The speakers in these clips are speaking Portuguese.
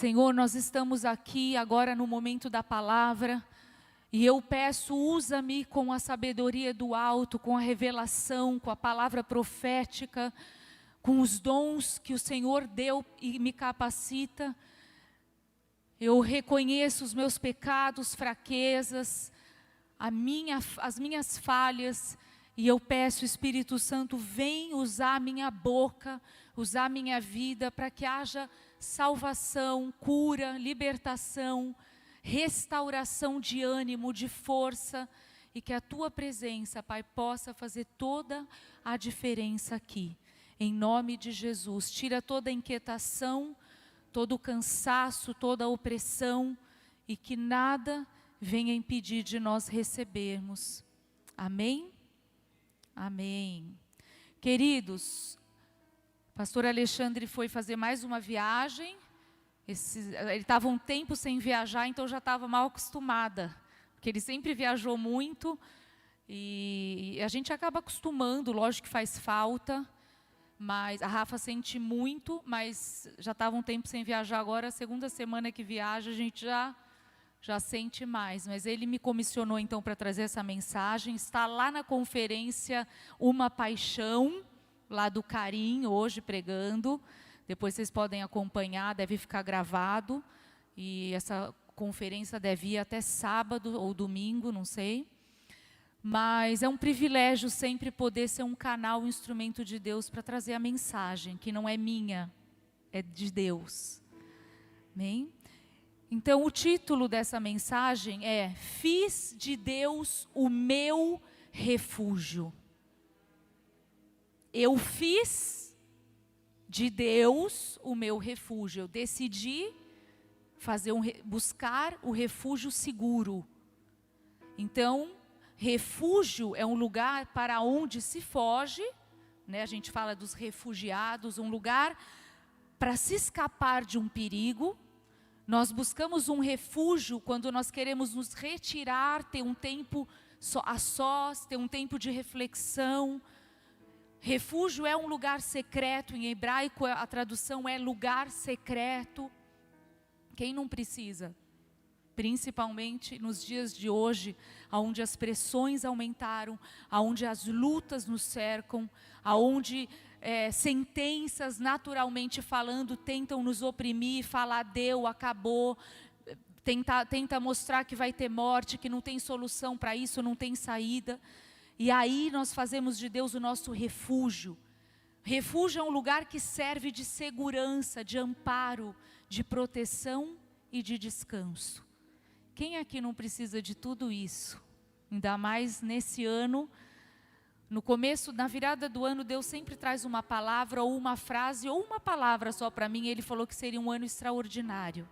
Senhor, nós estamos aqui agora no momento da palavra, e eu peço, usa-me com a sabedoria do alto, com a revelação, com a palavra profética, com os dons que o Senhor deu e me capacita. Eu reconheço os meus pecados, fraquezas, as minhas falhas, e eu peço, Espírito Santo, vem usar a minha boca, usar a minha vida, para que haja salvação, cura, libertação, restauração de ânimo, de força, e que a Tua presença, Pai, possa fazer toda a diferença aqui. Em nome de Jesus, tira toda a inquietação, todo o cansaço, toda a opressão, e que nada venha impedir de nós recebermos. Amém? Amém. Queridos, pastor Alexandre foi fazer mais uma viagem. Ele estava um tempo sem viajar, então já estava mal acostumada, porque ele sempre viajou muito, e a gente acaba acostumando, lógico que faz falta, mas a Rafa sente muito, mas já estava um tempo sem viajar, agora a segunda semana que viaja a gente já sente mais. Mas ele me comissionou então para trazer essa mensagem, está lá na conferência Uma Paixão, lá do Carim, hoje pregando. Depois vocês podem acompanhar, deve ficar gravado. E essa conferência deve ir até sábado ou domingo, não sei. Mas é um privilégio sempre poder ser um canal, um instrumento de Deus para trazer a mensagem, que não é minha, é de Deus. Amém? Então o título dessa mensagem é: Fiz de Deus o meu refúgio. Eu fiz de Deus o meu refúgio. Eu decidi buscar o refúgio seguro. Então, refúgio é um lugar para onde se foge, né? A gente fala dos refugiados, um lugar para se escapar de um perigo. Nós buscamos um refúgio quando nós queremos nos retirar, ter um tempo a sós, ter um tempo de reflexão. Refúgio é um lugar secreto, em hebraico a tradução é lugar secreto. Quem não precisa? Principalmente nos dias de hoje, onde as pressões aumentaram, onde as lutas nos cercam, onde sentenças, naturalmente falando, tentam nos oprimir, falar deu, acabou, tenta mostrar que vai ter morte, que não tem solução para isso, não tem saída. E aí nós fazemos de Deus o nosso refúgio. Refúgio é um lugar que serve de segurança, de amparo, de proteção e de descanso. Quem aqui não precisa de tudo isso? Ainda mais nesse ano, no começo, na virada do ano, Deus sempre traz uma palavra ou uma frase ou uma palavra só para mim. Ele falou que seria um ano extraordinário.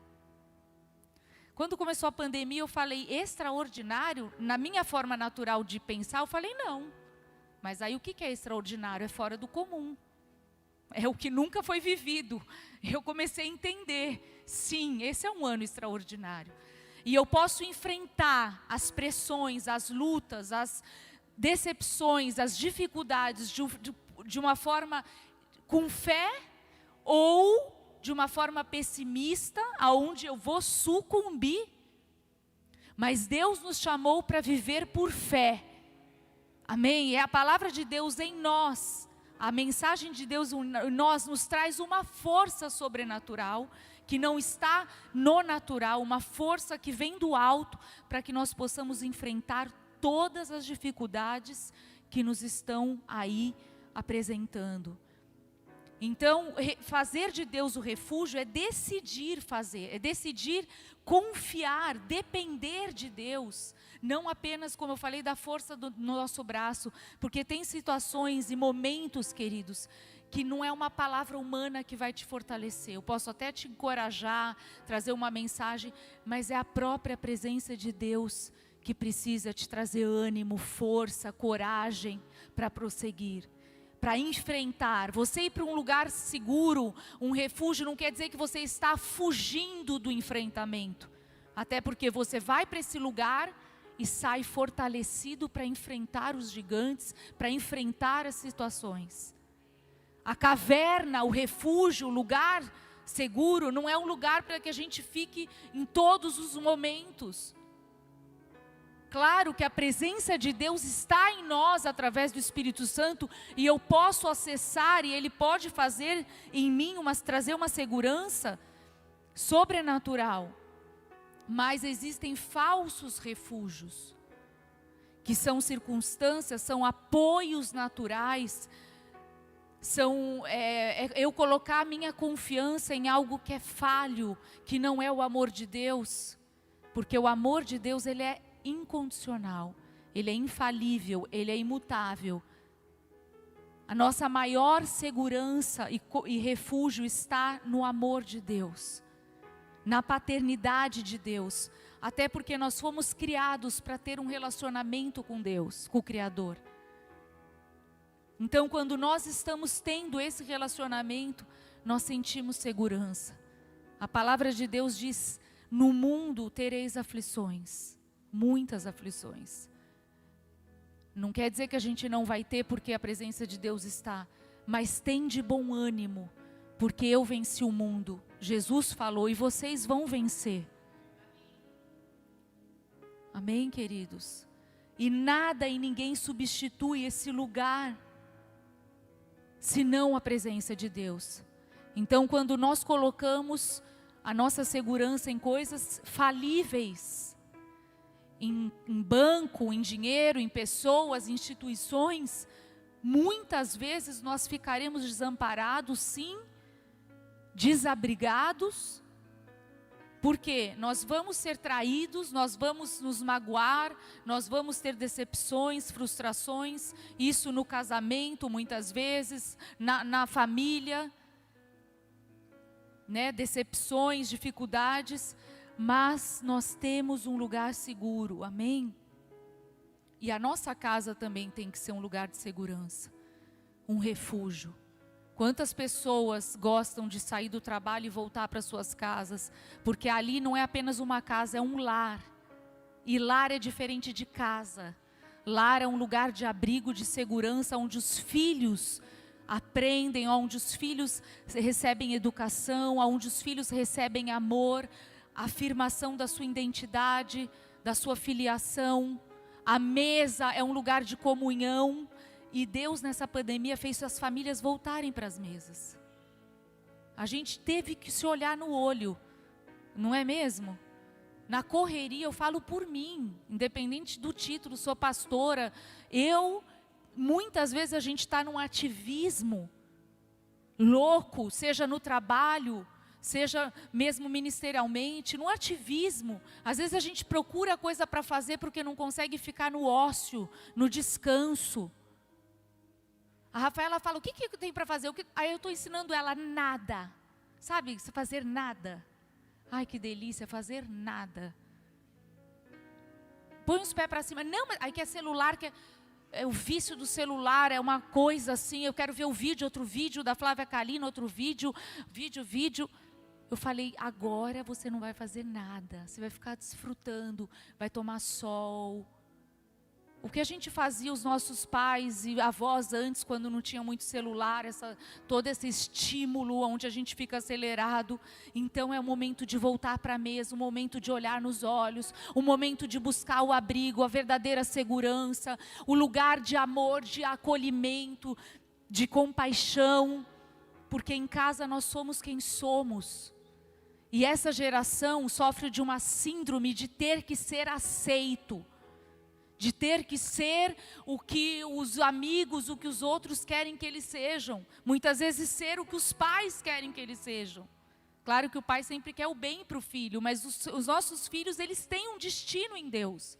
Quando começou a pandemia, eu falei extraordinário, na minha forma natural de pensar, eu falei não. Mas aí o que é extraordinário? É fora do comum. É o que nunca foi vivido. Eu comecei a entender, sim, esse é um ano extraordinário. E eu posso enfrentar as pressões, as lutas, as decepções, as dificuldades de uma forma com fé ou de uma forma pessimista, aonde eu vou sucumbir. Mas Deus nos chamou para viver por fé. Amém? É a palavra de Deus em nós. A mensagem de Deus em nós nos traz uma força sobrenatural, que não está no natural, uma força que vem do alto, para que nós possamos enfrentar todas as dificuldades que nos estão aí apresentando. Então, fazer de Deus o refúgio é decidir fazer, é decidir confiar, depender de Deus. Não apenas, como eu falei, da força do nosso braço, porque tem situações e momentos, queridos, que não é uma palavra humana que vai te fortalecer. Eu posso até te encorajar, trazer uma mensagem, mas é a própria presença de Deus que precisa te trazer ânimo, força, coragem para prosseguir, para enfrentar. Você ir para um lugar seguro, um refúgio, não quer dizer que você está fugindo do enfrentamento. Até porque você vai para esse lugar e sai fortalecido para enfrentar os gigantes, para enfrentar as situações. A caverna, o refúgio, o lugar seguro não é um lugar para que a gente fique em todos os momentos. Claro que a presença de Deus está em nós através do Espírito Santo e eu posso acessar e Ele pode fazer em mim, trazer uma segurança sobrenatural. Mas existem falsos refúgios, que são circunstâncias, são apoios naturais, são eu colocar a minha confiança em algo que é falho, que não é o amor de Deus, porque o amor de Deus ele é incondicional, ele é infalível, ele é imutável. A nossa maior segurança e refúgio está no amor de Deus, na paternidade de Deus, até porque nós fomos criados para ter um relacionamento com Deus, com o Criador. Então, quando nós estamos tendo esse relacionamento, nós sentimos segurança. A palavra de Deus diz: no mundo tereis aflições, muitas aflições. Não quer dizer que a gente não vai ter, porque a presença de Deus está, mas tem de bom ânimo, porque eu venci o mundo. Jesus falou, e vocês vão vencer. Amém, queridos? E nada e ninguém substitui esse lugar, senão a presença de Deus. Então, quando nós colocamos a nossa segurança em coisas falíveis, em banco, em dinheiro, em pessoas, instituições, muitas vezes nós ficaremos desamparados, sim, desabrigados, porque nós vamos ser traídos, nós vamos nos magoar, nós vamos ter decepções, frustrações, isso no casamento muitas vezes, na família, né, decepções, dificuldades, mas nós temos um lugar seguro, amém? E a nossa casa também tem que ser um lugar de segurança, um refúgio. Quantas pessoas gostam de sair do trabalho e voltar para suas casas, porque ali não é apenas uma casa, é um lar. E lar é diferente de casa. Lar é um lugar de abrigo, de segurança, onde os filhos aprendem, onde os filhos recebem educação, onde os filhos recebem amor, afirmação da sua identidade, da sua filiação. A mesa é um lugar de comunhão. E Deus nessa pandemia fez as famílias voltarem para as mesas. A gente teve que se olhar no olho, não é mesmo? Na correria, eu falo por mim, independente do título, sou pastora. Muitas vezes a gente está num ativismo louco, seja no trabalho, seja mesmo ministerialmente, no ativismo. Às vezes a gente procura coisa para fazer porque não consegue ficar no ócio, no descanso. A Rafaela fala, o que tem para fazer? Aí eu estou ensinando ela nada. Sabe, fazer nada. Ai, que delícia, fazer nada. Põe os pés para cima. Não, mas aí quer celular, é o vício do celular, é uma coisa assim, eu quero ver outro vídeo da Flávia Kalina, outro vídeo. Eu falei, agora você não vai fazer nada. Você vai ficar desfrutando, vai tomar sol. O que a gente fazia, os nossos pais e avós antes, quando não tinha muito celular, todo esse estímulo onde a gente fica acelerado. Então é o momento de voltar para a mesa, o momento de olhar nos olhos, o momento de buscar o abrigo, a verdadeira segurança, o lugar de amor, de acolhimento, de compaixão. Porque em casa nós somos quem somos. E essa geração sofre de uma síndrome de ter que ser aceito. De ter que ser o que os amigos, o que os outros querem que eles sejam. Muitas vezes ser o que os pais querem que eles sejam. Claro que o pai sempre quer o bem para o filho, mas os nossos filhos, eles têm um destino em Deus.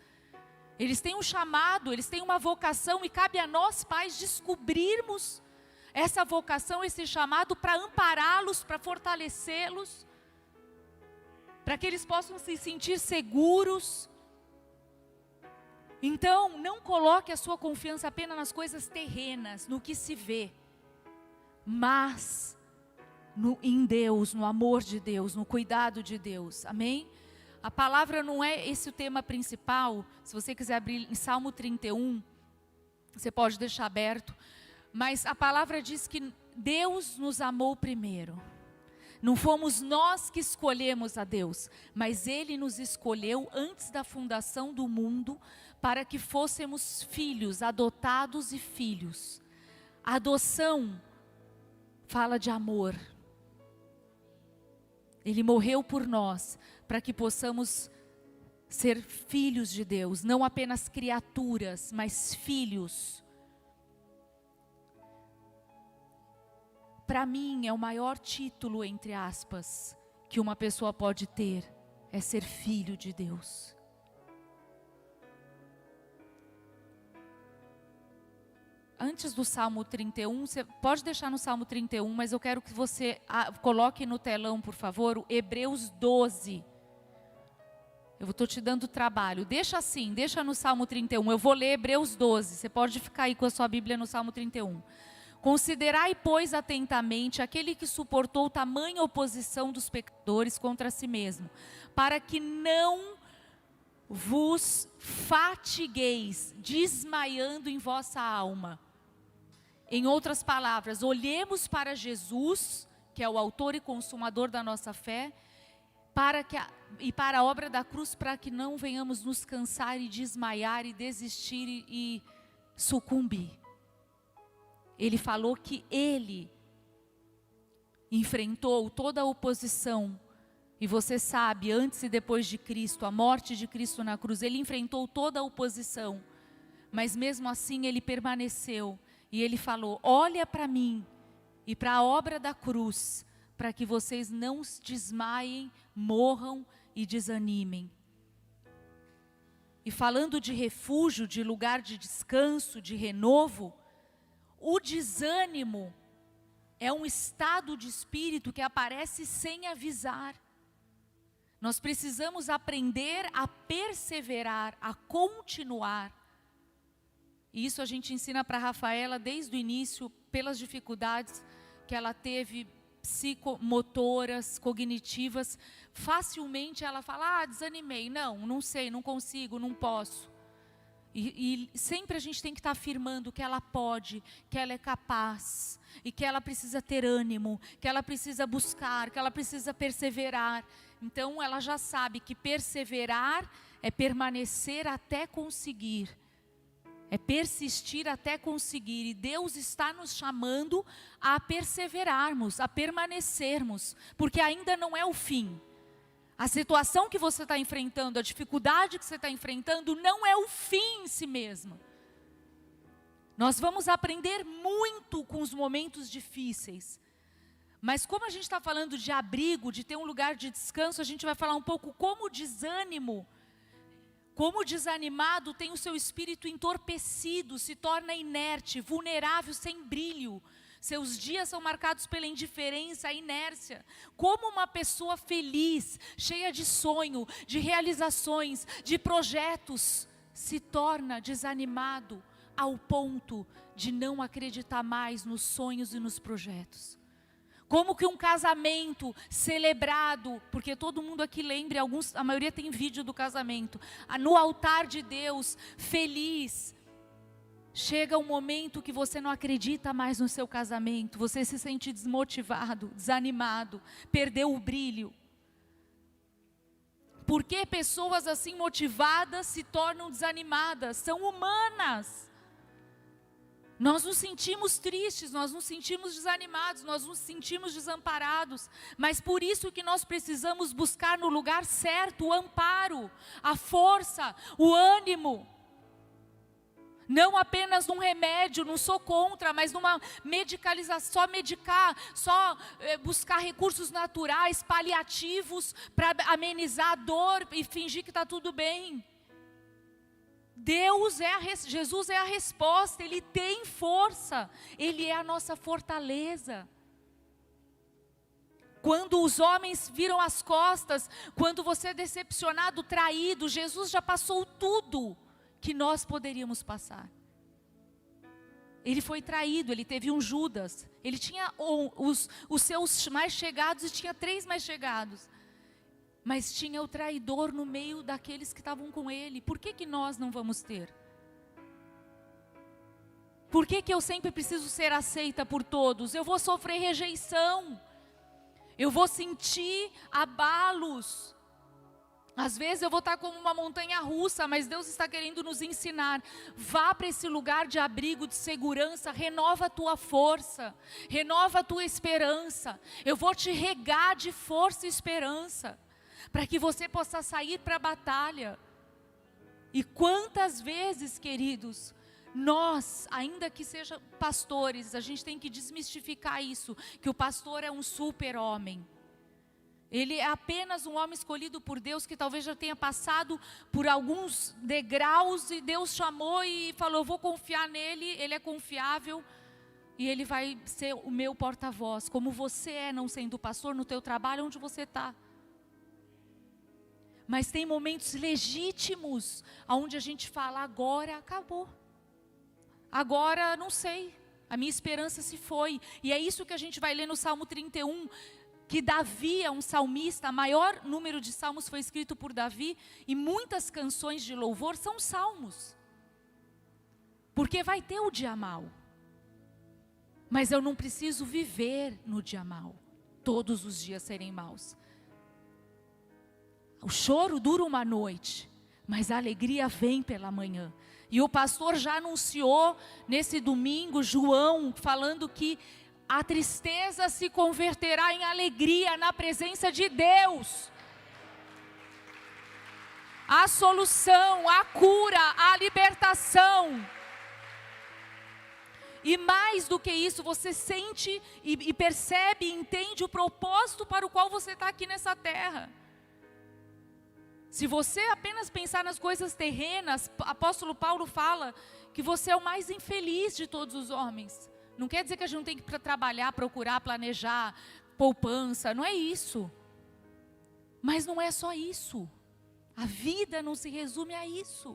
Eles têm um chamado, eles têm uma vocação e cabe a nós, pais, descobrirmos essa vocação, esse chamado para ampará-los, para fortalecê-los, para que eles possam se sentir seguros. Então, não coloque a sua confiança apenas nas coisas terrenas, no que se vê, mas em Deus, no amor de Deus, no cuidado de Deus, amém? A palavra não é esse o tema principal. Se você quiser abrir em Salmo 31, você pode deixar aberto, mas a palavra diz que Deus nos amou primeiro. Não fomos nós que escolhemos a Deus, mas Ele nos escolheu antes da fundação do mundo para que fôssemos filhos, adotados e filhos. A adoção fala de amor. Ele morreu por nós para que possamos ser filhos de Deus, não apenas criaturas, mas filhos. Para mim é o maior título, entre aspas, que uma pessoa pode ter, é ser filho de Deus. Antes do Salmo 31, você pode deixar no Salmo 31, mas eu quero que você coloque no telão, por favor, o Hebreus 12. Eu estou te dando trabalho. Deixa assim, deixa no Salmo 31. Eu vou ler Hebreus 12. Você pode ficar aí com a sua Bíblia no Salmo 31. Considerai, pois, atentamente aquele que suportou tamanha oposição dos pecadores contra si mesmo, para que não vos fatigueis, desmaiando em vossa alma. Em outras palavras, olhemos para Jesus, que é o autor e consumador da nossa fé, e para a obra da cruz, para que não venhamos nos cansar e desmaiar e desistir e sucumbir. Ele falou que Ele enfrentou toda a oposição. E você sabe, antes e depois de Cristo, a morte de Cristo na cruz, Ele enfrentou toda a oposição. Mas mesmo assim Ele permaneceu. E Ele falou, olha para mim e para a obra da cruz, para que vocês não desmaiem, morram e desanimem. E falando de refúgio, de lugar de descanso, de renovo, o desânimo é um estado de espírito que aparece sem avisar. Nós precisamos aprender a perseverar, a continuar. E isso a gente ensina para a Rafaela desde o início, pelas dificuldades que ela teve, psicomotoras, cognitivas. Facilmente ela fala, desanimei, não sei, não consigo, não posso. E sempre a gente tem que estar afirmando que ela pode, que ela é capaz, e que ela precisa ter ânimo, que ela precisa buscar, que ela precisa perseverar. Então ela já sabe que perseverar é permanecer até conseguir, é persistir até conseguir. E Deus está nos chamando a perseverarmos, a permanecermos, porque ainda não é o fim. A situação que você está enfrentando, a dificuldade que você está enfrentando, não é o fim em si mesmo. Nós vamos aprender muito com os momentos difíceis. Mas como a gente está falando de abrigo, de ter um lugar de descanso, a gente vai falar um pouco como o desânimo, como o desanimado tem o seu espírito entorpecido, se torna inerte, vulnerável, sem brilho. Seus dias são marcados pela indiferença, a inércia. Como uma pessoa feliz, cheia de sonho, de realizações, de projetos, se torna desanimado ao ponto de não acreditar mais nos sonhos e nos projetos. Como que um casamento celebrado, porque todo mundo aqui lembra, a maioria tem vídeo do casamento, no altar de Deus, feliz. Chega um momento que você não acredita mais no seu casamento, você se sente desmotivado, desanimado, perdeu o brilho. Por que pessoas assim motivadas se tornam desanimadas? São humanas. Nós nos sentimos tristes, nós nos sentimos desanimados, nós nos sentimos desamparados. Mas por isso que nós precisamos buscar no lugar certo o amparo, a força, o ânimo. Não apenas num remédio, não sou contra, mas numa medicalização, só medicar, só buscar recursos naturais, paliativos, para amenizar a dor e fingir que está tudo bem. Jesus é a resposta, Ele tem força, Ele é a nossa fortaleza. Quando os homens viram as costas, quando você é decepcionado, traído, Jesus já passou tudo que nós poderíamos passar. Ele foi traído, ele teve um Judas, ele tinha os seus mais chegados e tinha 3 mais chegados. Mas tinha o traidor no meio daqueles que estavam com ele. Por que nós não vamos ter? Por que eu sempre preciso ser aceita por todos? Eu vou sofrer rejeição. Eu vou sentir abalos. Às vezes eu vou estar como uma montanha russa, mas Deus está querendo nos ensinar. Vá para esse lugar de abrigo, de segurança, renova a tua força, renova a tua esperança. Eu vou te regar de força e esperança, para que você possa sair para a batalha. E quantas vezes, queridos, nós, ainda que sejam pastores, a gente tem que desmistificar isso, que o pastor é um super-homem. Ele é apenas um homem escolhido por Deus, que talvez já tenha passado por alguns degraus, e Deus chamou e falou, eu vou confiar nele, ele é confiável, e ele vai ser o meu porta-voz, como você é, não sendo pastor, no teu trabalho, onde você está. Mas tem momentos legítimos, onde a gente fala, agora acabou. Agora não sei, a minha esperança se foi. E é isso que a gente vai ler no Salmo 31, que Davi é um salmista, o maior número de salmos foi escrito por Davi, e muitas canções de louvor são salmos. Porque vai ter o dia mau. Mas eu não preciso viver no dia mau, todos os dias serem maus. O choro dura uma noite, mas a alegria vem pela manhã. E o pastor já anunciou nesse domingo, João, falando que a tristeza se converterá em alegria na presença de Deus. A solução, a cura, a libertação. E mais do que isso, você sente e percebe e entende o propósito para o qual você está aqui nessa terra. Se você apenas pensar nas coisas terrenas, apóstolo Paulo fala que você é o mais infeliz de todos os homens. Não quer dizer que a gente não tem que trabalhar, procurar, planejar, poupança, não é isso. Mas não é só isso. A vida não se resume a isso.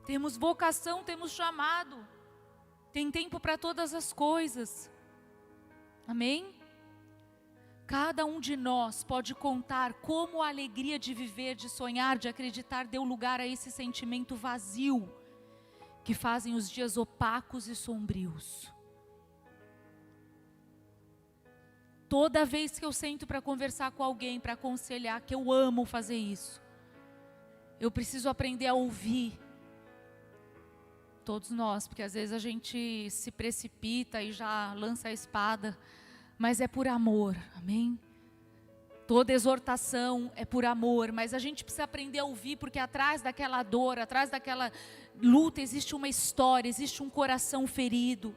Temos vocação, temos chamado. Tem tempo para todas as coisas. Amém? Cada um de nós pode contar como a alegria de viver, de sonhar, de acreditar, deu lugar a esse sentimento vazio, que fazem os dias opacos e sombrios. Toda vez que eu sento para conversar com alguém, para aconselhar, que eu amo fazer isso, eu preciso aprender a ouvir. Todos nós, porque às vezes a gente se precipita e já lança a espada, mas é por amor, amém? Toda exortação é por amor, mas a gente precisa aprender a ouvir, porque atrás daquela dor, atrás daquela luta existe uma história, existe um coração ferido.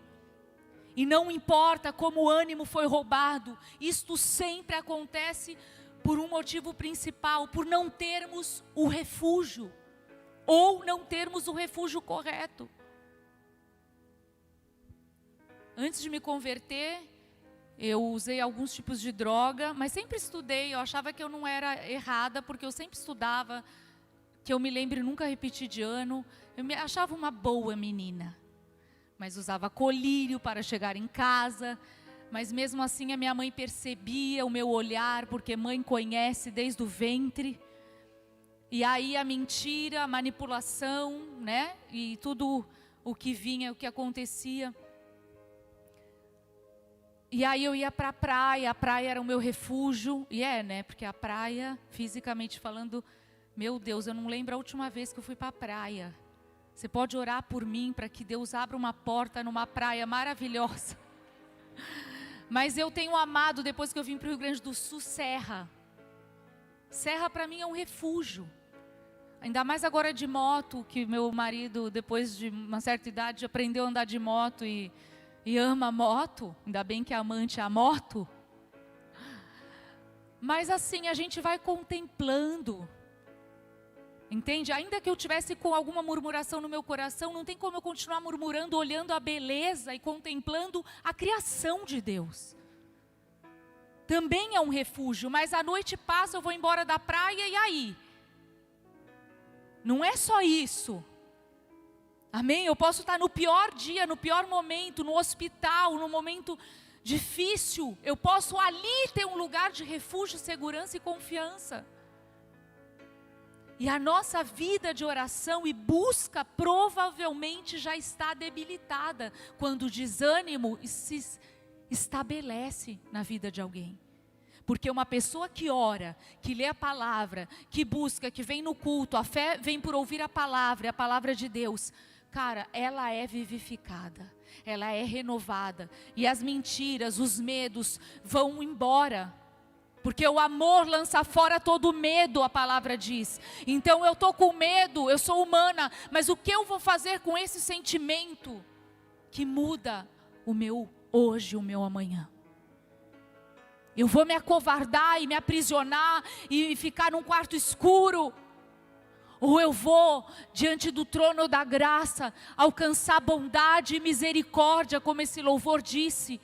E não importa como o ânimo foi roubado, isto sempre acontece por um motivo principal, por não termos o refúgio, ou não termos o refúgio correto. Antes de me converter, eu usei alguns tipos de droga, mas sempre estudei, eu achava que eu não era errada, porque eu sempre estudava, que eu me lembre nunca repetir de ano, eu me achava uma boa menina, mas usava colírio para chegar em casa, mas mesmo assim a minha mãe percebia o meu olhar, porque mãe conhece desde o ventre, e aí a mentira, a manipulação, né, e tudo o que vinha, o que acontecia. E aí eu ia para a praia era o meu refúgio, e né, porque a praia, fisicamente falando, meu Deus, eu não lembro a última vez que eu fui para a praia. Você pode orar por mim, para que Deus abra uma porta numa praia maravilhosa. Mas eu tenho amado, depois que eu vim para o Rio Grande do Sul, serra. Serra para mim é um refúgio. Ainda mais agora de moto, que meu marido, depois de uma certa idade, aprendeu a andar de moto e ama a moto, ainda bem que é amante a moto. Mas assim, a gente vai contemplando, entende? Ainda que eu tivesse com alguma murmuração no meu coração, não tem como eu continuar murmurando, olhando a beleza e contemplando a criação de Deus. Também é um refúgio, mas a noite passa, eu vou embora da praia, e aí? Não é só isso. Amém? Eu posso estar no pior dia, no pior momento, no hospital, no momento difícil. Eu posso ali ter um lugar de refúgio, segurança e confiança. E a nossa vida de oração e busca provavelmente já está debilitada quando o desânimo se estabelece na vida de alguém. Porque uma pessoa que ora, que lê a palavra, que busca, que vem no culto, a fé vem por ouvir a palavra de Deus, cara, ela é vivificada, ela é renovada. E as mentiras, os medos vão embora. Porque o amor lança fora todo medo, a palavra diz. Então eu estou com medo, eu sou humana, mas o que eu vou fazer com esse sentimento que muda o meu hoje, o meu amanhã? Eu vou me acovardar e me aprisionar e ficar num quarto escuro? Ou eu vou diante do trono da graça, alcançar bondade e misericórdia, como esse louvor disse,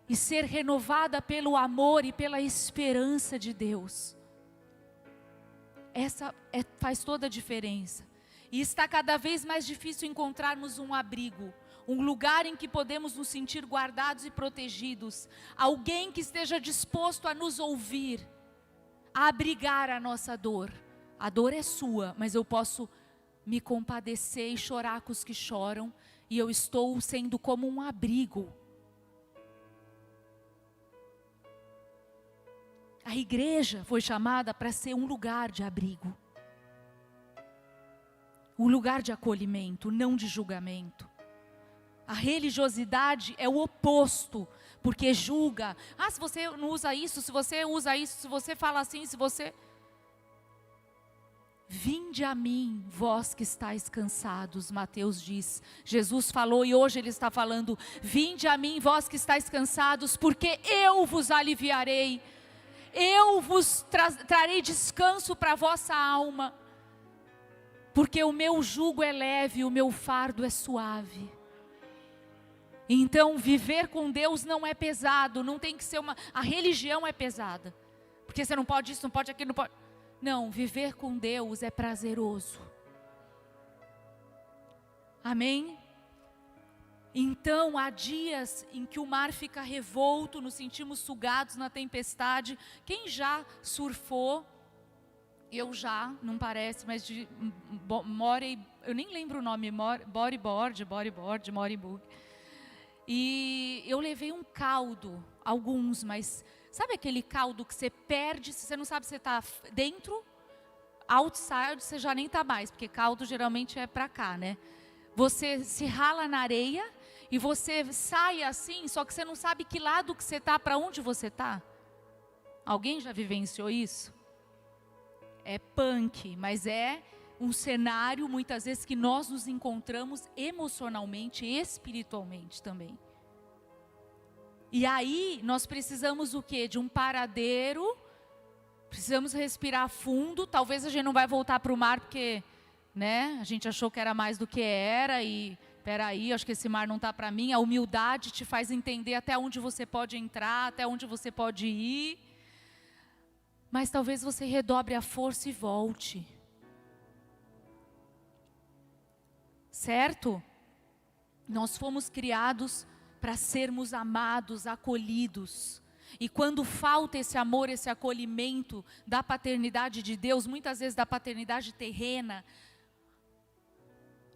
e ser renovada pelo amor e pela esperança de Deus? Faz toda a diferença. E está cada vez mais difícil encontrarmos um abrigo, um lugar em que podemos nos sentir guardados e protegidos, alguém que esteja disposto a nos ouvir, a abrigar a nossa dor. A dor é sua, mas eu posso me compadecer e chorar com os que choram, e eu estou sendo como um abrigo. A igreja foi chamada para ser um lugar de abrigo, um lugar de acolhimento, não de julgamento. A religiosidade é o oposto, porque julga. Se você não usa isso, se você usa isso, se você fala assim, se você... Vinde a mim, vós que estáis cansados, Mateus diz. Jesus falou e hoje Ele está falando. Vinde a mim, vós que estáis cansados, porque eu vos aliviarei. Eu vos trarei descanso para a vossa alma. Porque o meu jugo é leve, o meu fardo é suave. Então viver com Deus não é pesado, não tem que ser a religião é pesada. Porque você não pode isso, não pode aquilo, não pode... Não, viver com Deus é prazeroso. Amém? Então há dias em que o mar fica revolto, nos sentimos sugados na tempestade. Quem já surfou? Eu já, não parece, mas eu nem lembro o nome, bodyboard, moribug. E eu levei um caldo, alguns, mas sabe aquele caldo que você perde, se você não sabe se você está dentro, outside você já nem está mais, porque caldo geralmente é para cá, né? Você se rala na areia e você sai assim, só que você não sabe que lado que você está, para onde você está. Alguém já vivenciou isso? É punk, mas é um cenário muitas vezes que nós nos encontramos emocionalmente e espiritualmente também. E aí nós precisamos o quê? De um paradeiro, precisamos respirar fundo, talvez a gente não vai voltar para o mar porque, né, a gente achou que era mais do que era e, peraí, acho que esse mar não está para mim. A humildade te faz entender até onde você pode entrar, até onde você pode ir. Mas talvez você redobre a força e volte. Certo? Nós fomos criados para sermos amados, acolhidos. E quando falta esse amor, esse acolhimento da paternidade de Deus, muitas vezes da paternidade terrena,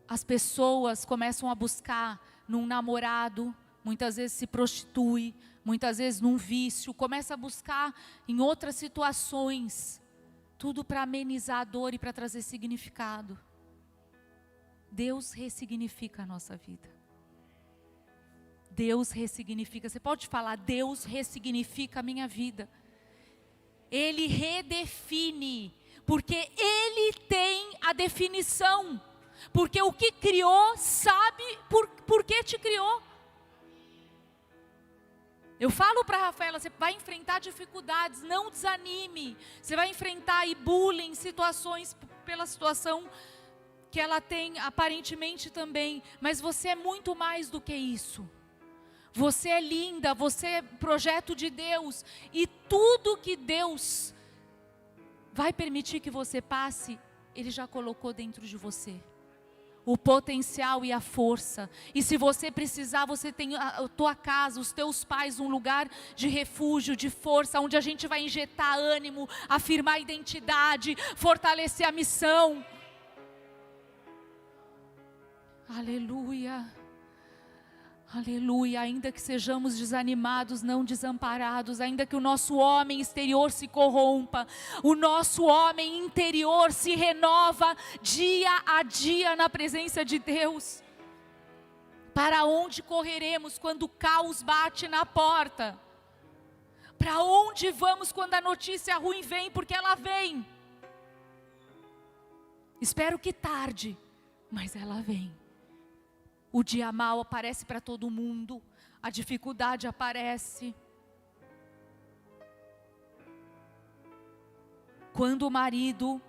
as pessoas começam a buscar num namorado, muitas vezes se prostitui, muitas vezes num vício, começa a buscar em outras situações, tudo para amenizar a dor e para trazer significado. Deus ressignifica a nossa vida. Deus ressignifica. Você pode falar, Deus ressignifica a minha vida. Ele redefine, porque Ele tem a definição. Porque o que criou sabe por que te criou. Eu falo para a Rafaela, você vai enfrentar dificuldades, não desanime. Você vai enfrentar bullying, situações pela situação que ela tem aparentemente também. Mas você é muito mais do que isso. Você é linda, você é projeto de Deus. E tudo que Deus vai permitir que você passe, Ele já colocou dentro de você. o potencial e a força. E se você precisar, você tem a tua casa, os teus pais, um lugar de refúgio, de força, onde a gente vai injetar ânimo, afirmar a identidade, fortalecer a missão. Aleluia. Aleluia, ainda que sejamos desanimados, não desamparados, ainda que o nosso homem exterior se corrompa, o nosso homem interior se renova dia a dia na presença de Deus. Para onde correremos quando o caos bate na porta? Para onde vamos quando a notícia ruim vem? Porque ela vem. Espero que tarde, mas ela vem. O dia mau aparece para todo mundo, a dificuldade aparece. Quando o marido,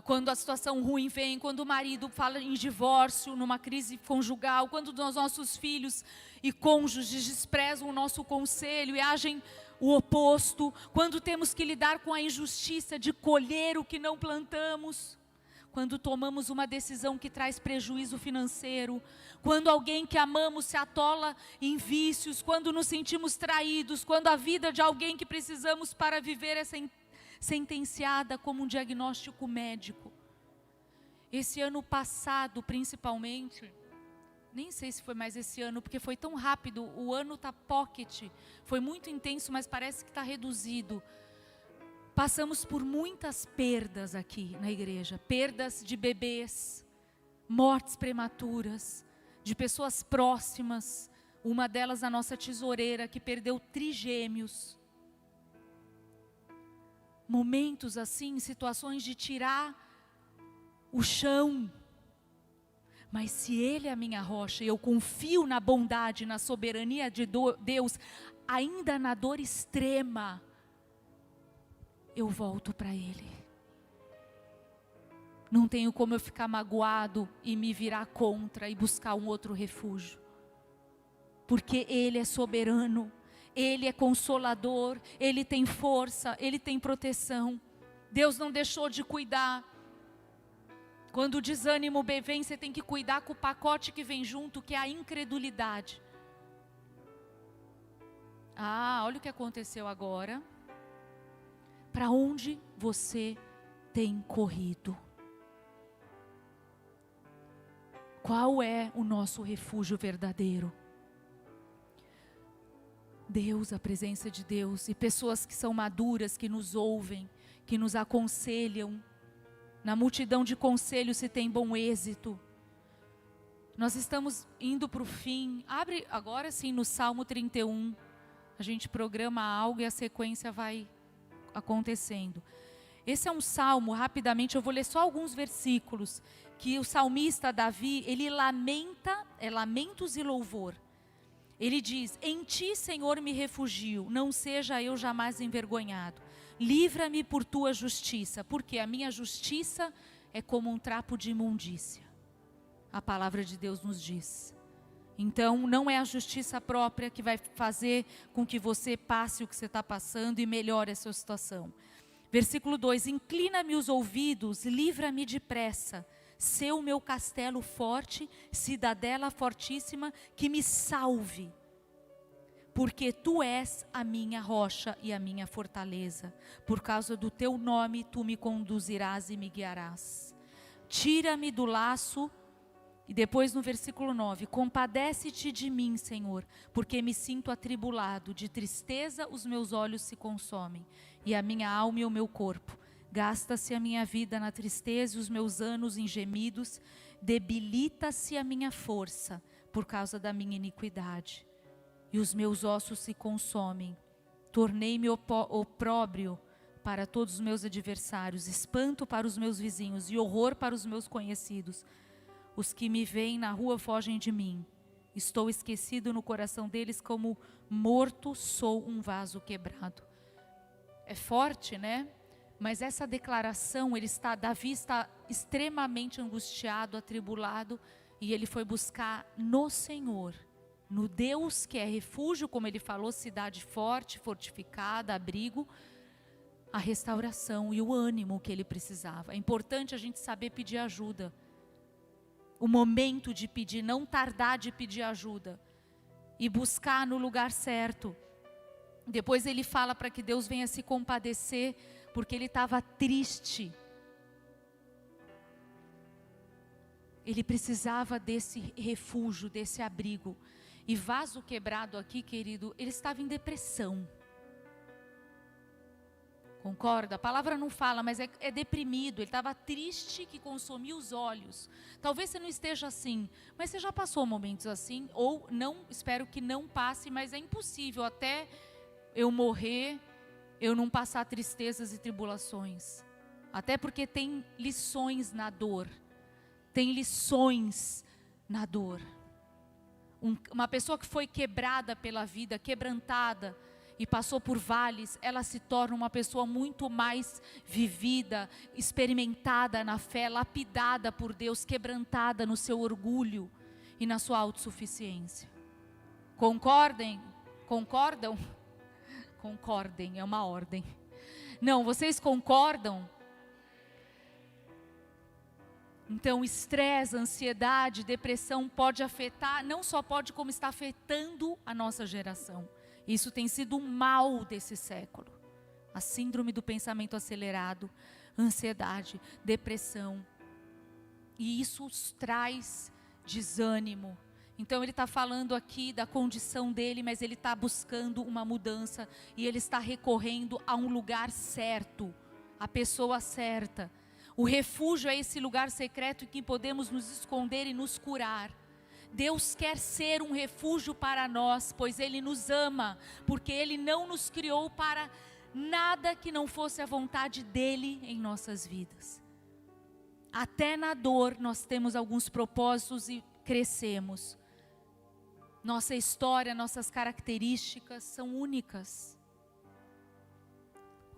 quando a situação ruim vem, quando o marido fala em divórcio, numa crise conjugal, quando os nossos filhos e cônjuges desprezam o nosso conselho e agem o oposto, quando temos que lidar com a injustiça de colher o que não plantamos, quando tomamos uma decisão que traz prejuízo financeiro, quando alguém que amamos se atola em vícios, quando nos sentimos traídos, quando a vida de alguém que precisamos para viver é sentenciada como um diagnóstico médico. Esse ano passado, principalmente, nem sei se foi mais esse ano, porque foi tão rápido, o ano está pocket, foi muito intenso, mas parece que está reduzido. Passamos por muitas perdas aqui na igreja, perdas de bebês, mortes prematuras, de pessoas próximas, uma delas a nossa tesoureira que perdeu trigêmeos. Momentos assim, situações de tirar o chão. Mas se Ele é a minha rocha, eu confio na bondade, na soberania de Deus, ainda na dor extrema, eu volto para Ele. Não tenho como eu ficar magoado e me virar contra e buscar um outro refúgio. Porque Ele é soberano, Ele é consolador, Ele tem força, Ele tem proteção. Deus não deixou de cuidar. Quando o desânimo vem, você tem que cuidar com o pacote que vem junto, que é a incredulidade. Olha o que aconteceu agora. Para onde você tem corrido? Qual é o nosso refúgio verdadeiro? Deus, a presença de Deus e pessoas que são maduras, que nos ouvem, que nos aconselham. Na multidão de conselhos se tem bom êxito. Nós estamos indo para o fim. Abre agora sim no Salmo 31. A gente programa algo e a sequência vai acontecendo. Esse é um salmo, rapidamente, eu vou ler só alguns versículos, que o salmista Davi, ele lamenta, lamentos e louvor. Ele diz: em ti, Senhor, me refugio, não seja eu jamais envergonhado. Livra-me por tua justiça, porque a minha justiça é como um trapo de imundícia. A palavra de Deus nos diz. Então, não é a justiça própria que vai fazer com que você passe o que você está passando e melhore a sua situação. Versículo 2: inclina-me os ouvidos, livra-me depressa. Sê o meu castelo forte, cidadela fortíssima, que me salve. Porque tu és a minha rocha e a minha fortaleza. Por causa do teu nome, tu me conduzirás e me guiarás. Tira-me do laço. E depois no versículo 9, compadece-te de mim, Senhor, porque me sinto atribulado, de tristeza os meus olhos se consomem, e a minha alma e o meu corpo. Gasta-se a minha vida na tristeza e os meus anos em gemidos, debilita-se a minha força, por causa da minha iniquidade. E os meus ossos se consomem, tornei-me opróbrio para todos os meus adversários, espanto para os meus vizinhos e horror para os meus conhecidos. Os que me veem na rua fogem de mim. Estou esquecido no coração deles, como morto sou um vaso quebrado. É forte, né? Mas essa declaração, Davi está extremamente angustiado, atribulado, e ele foi buscar no Senhor, no Deus que é refúgio, como ele falou, cidade forte, fortificada, abrigo, a restauração e o ânimo que ele precisava. É importante a gente saber pedir ajuda. o momento de pedir, não tardar de pedir ajuda e buscar no lugar certo. Depois ele fala para que Deus venha se compadecer, porque ele estava triste. Ele precisava desse refúgio, desse abrigo. E vaso quebrado aqui, querido, ele estava em depressão. Concorda? A palavra não fala, mas é deprimido. Ele estava triste, que consumia os olhos. Talvez você não esteja assim, mas você já passou momentos assim, ou não, espero que não passe, mas é impossível até eu morrer, eu não passar tristezas e tribulações. Até porque tem lições na dor. Tem lições na dor. Uma pessoa que foi quebrada pela vida, quebrantada, e passou por vales, ela se torna uma pessoa muito mais vivida, experimentada na fé, lapidada por Deus, quebrantada no seu orgulho e na sua autossuficiência. Concordem? Concordam? Concordem, é uma ordem. Não, vocês concordam? Então, estresse, ansiedade, depressão pode afetar, não só pode, como está afetando a nossa geração. Isso tem sido um mal desse século. A síndrome do pensamento acelerado, ansiedade, depressão. E isso traz desânimo. Então ele está falando aqui da condição dele, mas ele está buscando uma mudança. E ele está recorrendo a um lugar certo, a pessoa certa. O refúgio é esse lugar secreto em que podemos nos esconder e nos curar. Deus quer ser um refúgio para nós, pois Ele nos ama, porque Ele não nos criou para nada que não fosse a vontade dEle em nossas vidas. Até na dor nós temos alguns propósitos e crescemos. Nossa história, nossas características são únicas.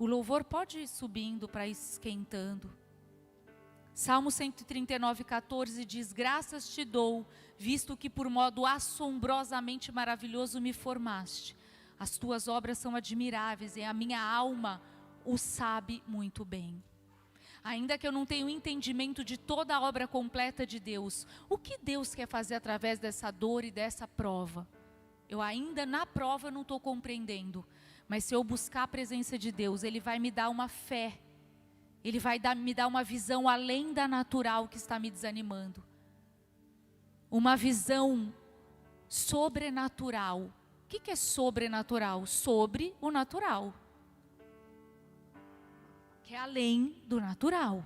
O louvor pode ir subindo para ir esquentando. Salmo 139:14 diz: graças te dou, visto que por modo assombrosamente maravilhoso me formaste. As tuas obras são admiráveis e a minha alma o sabe muito bem. Ainda que eu não tenha o entendimento de toda a obra completa de Deus, o que Deus quer fazer através dessa dor e dessa prova? Eu ainda na prova não estou compreendendo, mas se eu buscar a presença de Deus, Ele vai me dar uma fé. Ele vai me dar uma visão além da natural que está me desanimando. Uma visão sobrenatural. O que é sobrenatural? Sobre o natural. Que é além do natural.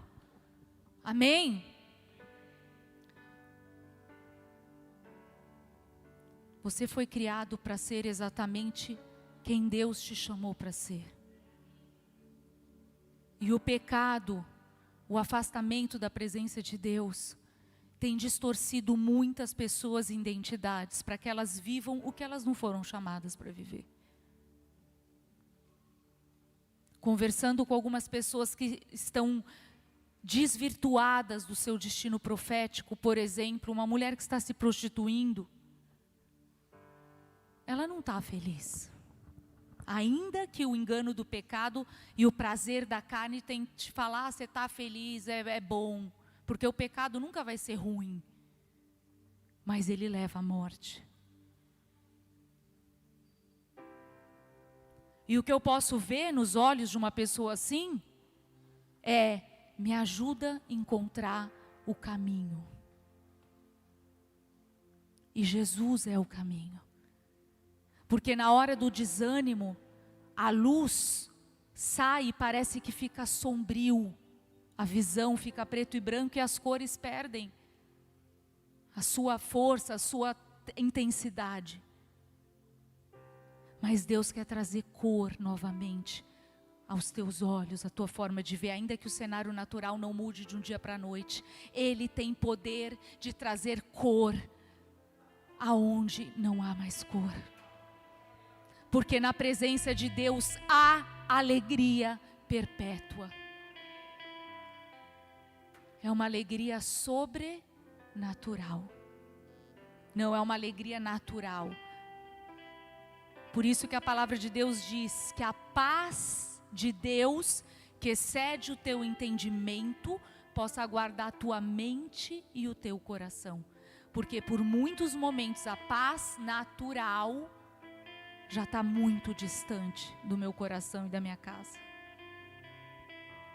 Amém? Você foi criado para ser exatamente quem Deus te chamou para ser. E o pecado, o afastamento da presença de Deus, tem distorcido muitas pessoas e identidades para que elas vivam o que elas não foram chamadas para viver. Conversando com algumas pessoas que estão desvirtuadas do seu destino profético, por exemplo, uma mulher que está se prostituindo, ela não está feliz. Ainda que o engano do pecado e o prazer da carne tente falar, você está feliz, é bom. Porque o pecado nunca vai ser ruim. Mas ele leva à morte. E o que eu posso ver nos olhos de uma pessoa assim, me ajuda a encontrar o caminho. E Jesus é o caminho. Porque na hora do desânimo, a luz sai e parece que fica sombrio. A visão fica preto e branco e as cores perdem a sua força, a sua intensidade. Mas Deus quer trazer cor novamente aos teus olhos, a tua forma de ver, ainda que o cenário natural não mude de um dia para a noite. Ele tem poder de trazer cor aonde não há mais cor. Porque na presença de Deus há alegria perpétua. É uma alegria sobrenatural. Não é uma alegria natural. Por isso que a palavra de Deus diz que a paz de Deus, que excede o teu entendimento, possa guardar a tua mente e o teu coração. Porque por muitos momentos a paz natural já está muito distante do meu coração e da minha casa.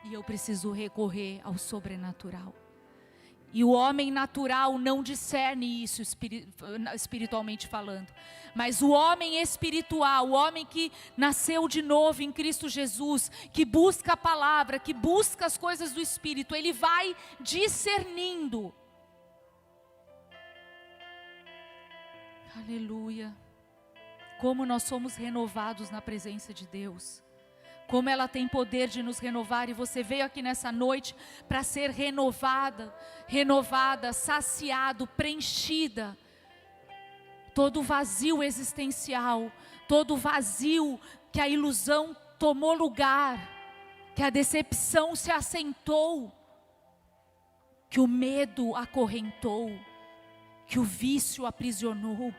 E eu preciso recorrer ao sobrenatural. E o homem natural não discerne isso espiritualmente falando. Mas o homem espiritual, o homem que nasceu de novo em Cristo Jesus, que busca a palavra, que busca as coisas do Espírito, ele vai discernindo. Aleluia. Como nós somos renovados na presença de Deus. Como ela tem poder de nos renovar, e você veio aqui nessa noite para ser renovada, saciado, preenchida. Todo vazio existencial, todo vazio que a ilusão tomou lugar, que a decepção se assentou, que o medo acorrentou, que o vício aprisionou.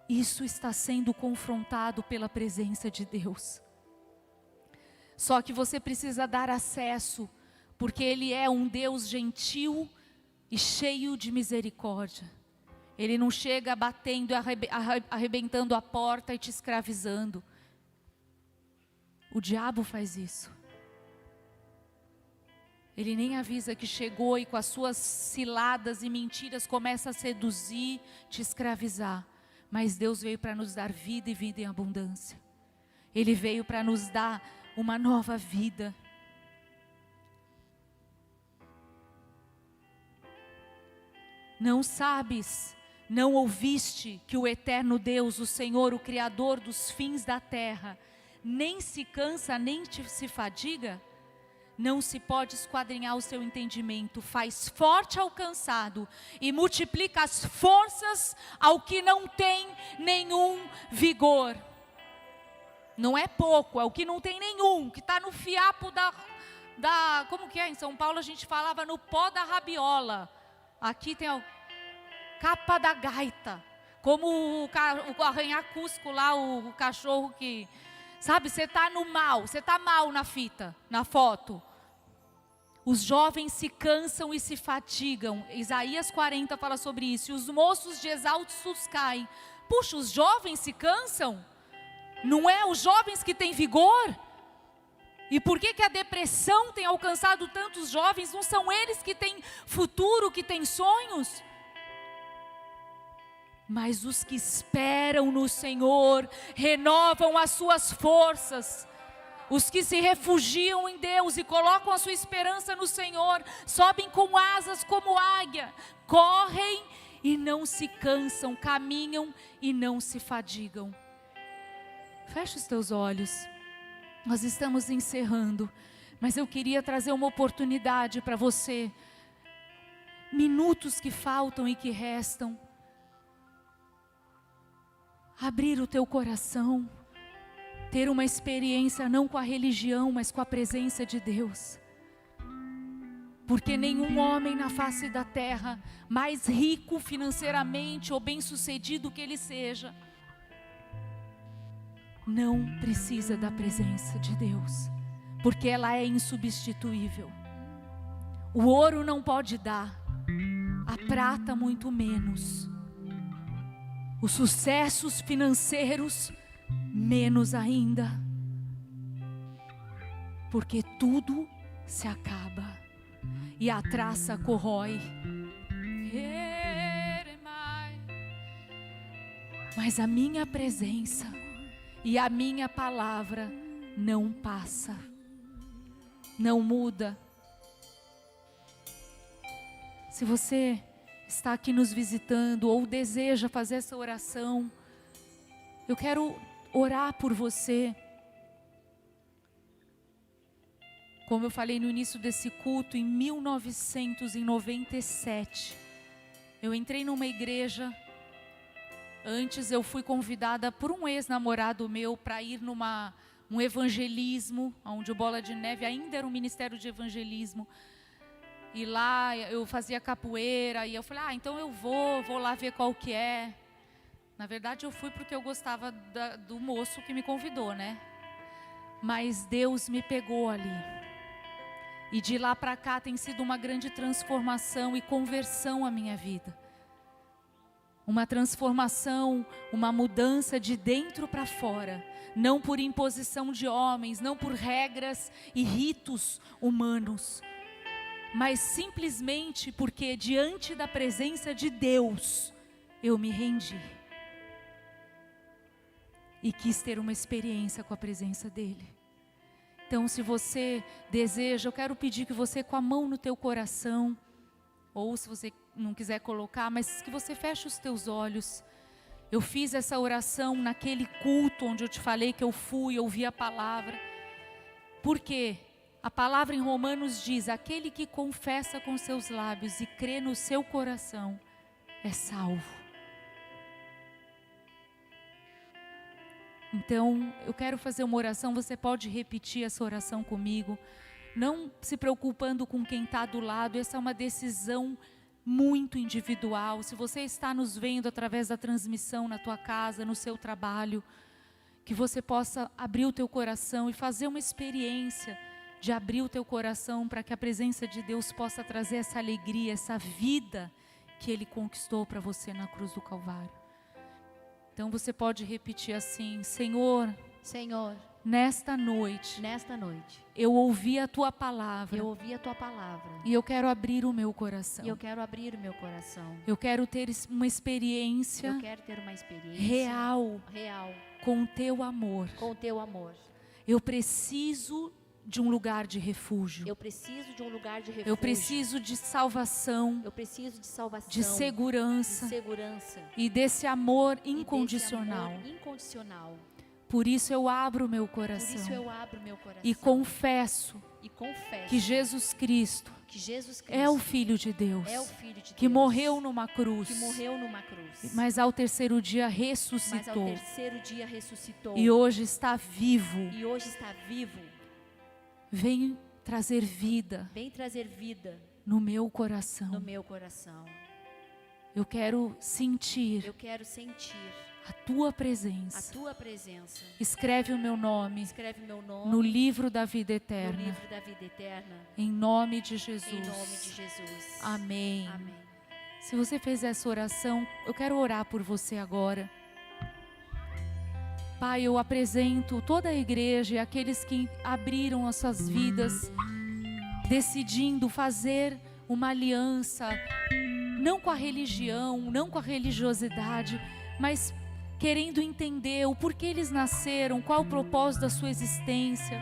Isso está sendo confrontado pela presença de Deus. Só que você precisa dar acesso, porque Ele é um Deus gentil e cheio de misericórdia. Ele não chega batendo, arrebentando a porta e te escravizando. O diabo faz isso. Ele nem avisa que chegou e com as suas ciladas e mentiras começa a seduzir, te escravizar. Mas Deus veio para nos dar vida e vida em abundância. Ele veio para nos dar uma nova vida. Não sabes, não ouviste que o eterno Deus, o Senhor, o Criador dos fins da terra, nem se cansa, nem se fadiga? Não se pode esquadrinhar o seu entendimento, faz forte ao cansado e multiplica as forças ao que não tem nenhum vigor. Não é pouco, é o que não tem nenhum, que está no fiapo como que é? Em São Paulo a gente falava no pó da rabiola. Aqui tem a capa da gaita, como o arranha-cusco lá, o cachorro que... Sabe, você está no mal, você está mal na fita, na foto. Os jovens se cansam e se fatigam. Isaías 40 fala sobre isso. E os moços de exaustos caem. Puxa, os jovens se cansam? Não é os jovens que têm vigor? E por que a depressão tem alcançado tantos jovens? Não são eles que têm futuro, que têm sonhos? Mas os que esperam no Senhor renovam as suas forças. Os que se refugiam em Deus e colocam a sua esperança no Senhor, sobem com asas como águia, correm e não se cansam, caminham e não se fadigam. Fecha os teus olhos, nós estamos encerrando, mas eu queria trazer uma oportunidade para você, minutos que faltam e que restam, abrir o teu coração, ter uma experiência não com a religião, mas com a presença de Deus. Porque nenhum homem na face da terra, mais rico financeiramente ou bem-sucedido que ele seja, não precisa da presença de Deus, porque ela é insubstituível. O ouro não pode dar, a prata muito menos. Os sucessos financeiros, menos ainda. Porque tudo se acaba e a traça corrói. Mas a minha presença e a minha palavra não passa, não muda. Se você está aqui nos visitando ou deseja fazer essa oração, eu quero orar por você. Como eu falei no início desse culto, em 1997, eu entrei numa igreja. Antes eu fui convidada por um ex-namorado meu para ir um evangelismo, onde o Bola de Neve ainda era um ministério de evangelismo. E lá eu fazia capoeira, e eu falei, então eu vou lá ver qual que é. Na verdade eu fui porque eu gostava do moço que me convidou, né? Mas Deus me pegou ali. E de lá para cá tem sido uma grande transformação e conversão a minha vida. Uma transformação, uma mudança de dentro para fora. Não por imposição de homens, não por regras e ritos humanos. Mas simplesmente porque diante da presença de Deus, eu me rendi. E quis ter uma experiência com a presença dEle. Então, se você deseja, eu quero pedir que você, com a mão no teu coração, ou se você não quiser colocar, mas que você feche os teus olhos. Eu fiz essa oração naquele culto onde eu te falei que eu fui, ouvi a palavra. Por quê? A palavra em Romanos diz, aquele que confessa com seus lábios e crê no seu coração é salvo. Então, eu quero fazer uma oração, você pode repetir essa oração comigo, não se preocupando com quem está do lado, essa é uma decisão muito individual. Se você está nos vendo através da transmissão na tua casa, no seu trabalho, que você possa abrir o teu coração e fazer uma experiência de abrir o teu coração para que a presença de Deus possa trazer essa alegria, essa vida que Ele conquistou para você na cruz do Calvário. Então você pode repetir assim, Senhor, nesta noite, eu ouvi a Tua palavra, e eu quero abrir o meu coração, eu quero ter uma experiência, real com o Teu amor, eu preciso de um lugar de refúgio. Eu preciso de salvação. De segurança. E desse amor incondicional. Por isso eu abro meu coração. E confesso que Jesus Cristo é o Filho de Deus. Que morreu numa cruz. Mas ao terceiro dia ressuscitou. E hoje está vivo. Vem trazer vida no meu coração. Eu quero sentir a Tua presença. Escreve o meu nome no livro da vida eterna. Em nome de Jesus. Amém. Se você fez essa oração, eu quero orar por você agora. Pai, eu apresento toda a igreja e aqueles que abriram as suas vidas, decidindo fazer uma aliança, não com a religião, não com a religiosidade, mas querendo entender o porquê eles nasceram, qual o propósito da sua existência,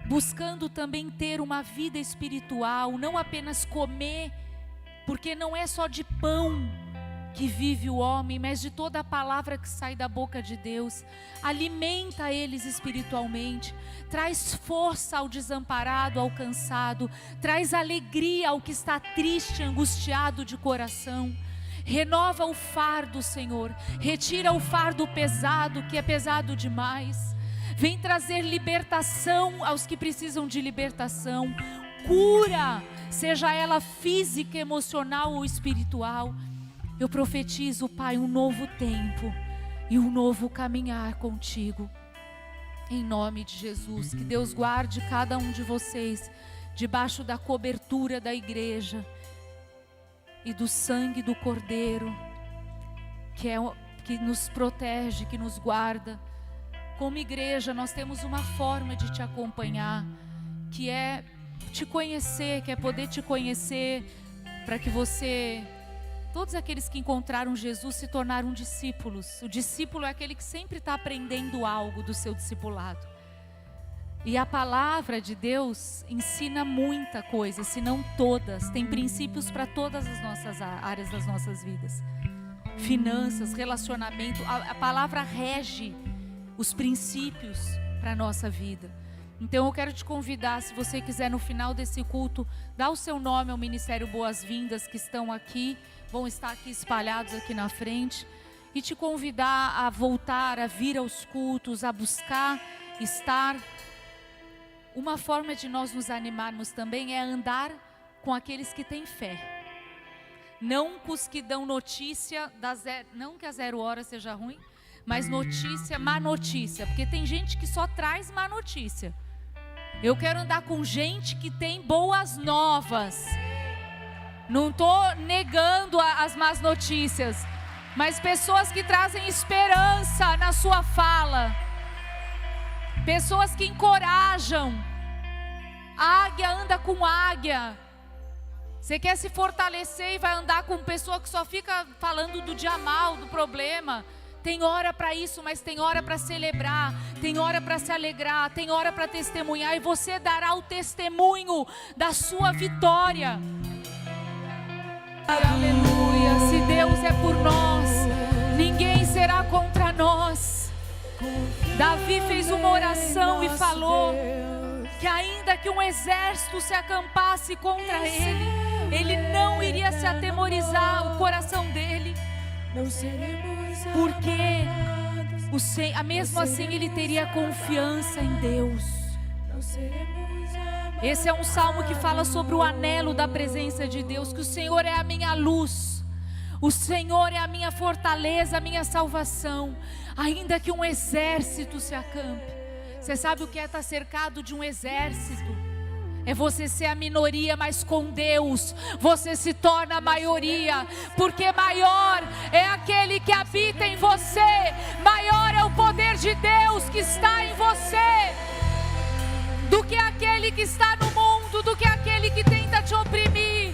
buscando também ter uma vida espiritual, não apenas comer, porque não é só de pão que vive o homem, mas de toda a palavra que sai da boca de Deus. Alimenta eles espiritualmente, traz força ao desamparado, ao cansado, traz alegria ao que está triste, angustiado de coração. Renova o fardo, Senhor, retira o fardo pesado, que é pesado demais. Vem trazer libertação aos que precisam de libertação, cura, seja ela física, emocional ou espiritual. Eu profetizo, Pai, um novo tempo e um novo caminhar contigo. Em nome de Jesus, que Deus guarde cada um de vocês debaixo da cobertura da igreja e do sangue do Cordeiro, que nos protege, que nos guarda. Como igreja, nós temos uma forma de te acompanhar, que é te conhecer, que é poder te conhecer, para que você... Todos aqueles que encontraram Jesus se tornaram discípulos. O discípulo é aquele que sempre está aprendendo algo do seu discipulado. E a palavra de Deus ensina muita coisa, se não todas. Tem princípios para todas as nossas áreas das nossas vidas. Finanças, relacionamento. A palavra rege os princípios para a nossa vida. Então eu quero te convidar, se você quiser no final desse culto, dar o seu nome ao Ministério Boas-Vindas que estão aqui. Vão estar aqui espalhados aqui na frente, e te convidar a voltar, a vir aos cultos, a buscar estar. Uma forma de nós nos animarmos também é andar com aqueles que têm fé, não com os que dão notícia, não que a 0 hora seja ruim, mas notícia, má notícia, porque tem gente que só traz má notícia. Eu quero andar com gente que tem boas novas. Não estou negando as más notícias, mas pessoas que trazem esperança na sua fala. Pessoas que encorajam. Águia anda com águia. Você quer se fortalecer e vai andar com pessoa que só fica falando do dia mal, do problema. Tem hora para isso, mas tem hora para celebrar, tem hora para se alegrar, tem hora para testemunhar, e você dará o testemunho da sua vitória. Aleluia. Se Deus é por nós, ninguém será contra nós. Davi fez uma oração e falou que ainda que um exército se acampasse contra ele, ele não iria se atemorizar, o coração dele. Porque mesmo assim ele teria confiança em Deus. Esse é um salmo que fala sobre o anelo da presença de Deus, que o Senhor é a minha luz, o Senhor é a minha fortaleza, a minha salvação. Ainda que um exército se acampe. Você sabe o que é estar cercado de um exército? É você ser a minoria, mas com Deus você se torna a maioria, porque maior é aquele que habita em você, maior é o poder de Deus que está em você, do que aquele que está no mundo, do que aquele que tenta te oprimir.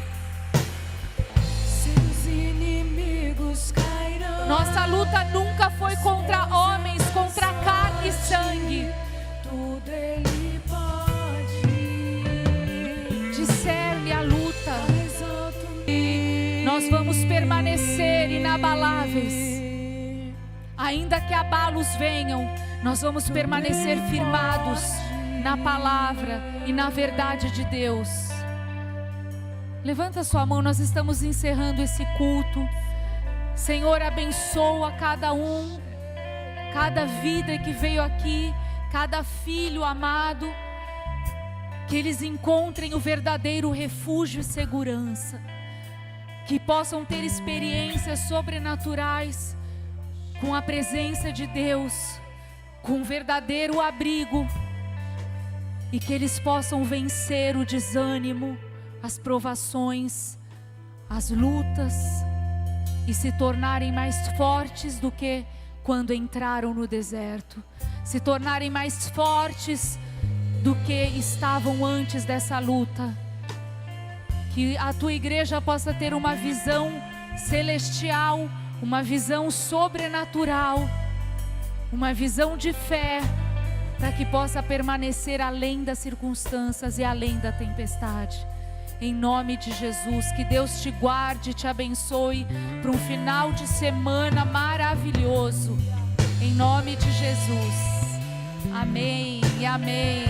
Seus inimigos cairão. Nossa luta nunca foi contra homens, contra carne e sangue. Tudo Ele pode. Discerne a luta. Nós vamos permanecer inabaláveis. Ainda que abalos venham, nós vamos permanecer firmados na palavra e na verdade de Deus. Levanta sua mão, nós estamos encerrando esse culto. Senhor, abençoa cada um, cada vida que veio aqui, cada filho amado, que eles encontrem o verdadeiro refúgio e segurança, que possam ter experiências sobrenaturais com a presença de Deus, com um verdadeiro abrigo, e que eles possam vencer o desânimo, as provações, as lutas, e se tornarem mais fortes do que quando entraram no deserto, se tornarem mais fortes do que estavam antes dessa luta. Que a tua igreja possa ter uma visão celestial, uma visão sobrenatural, uma visão de fé, para que possa permanecer além das circunstâncias e além da tempestade. Em nome de Jesus, que Deus te guarde e te abençoe para um final de semana maravilhoso. Em nome de Jesus. Amém e amém.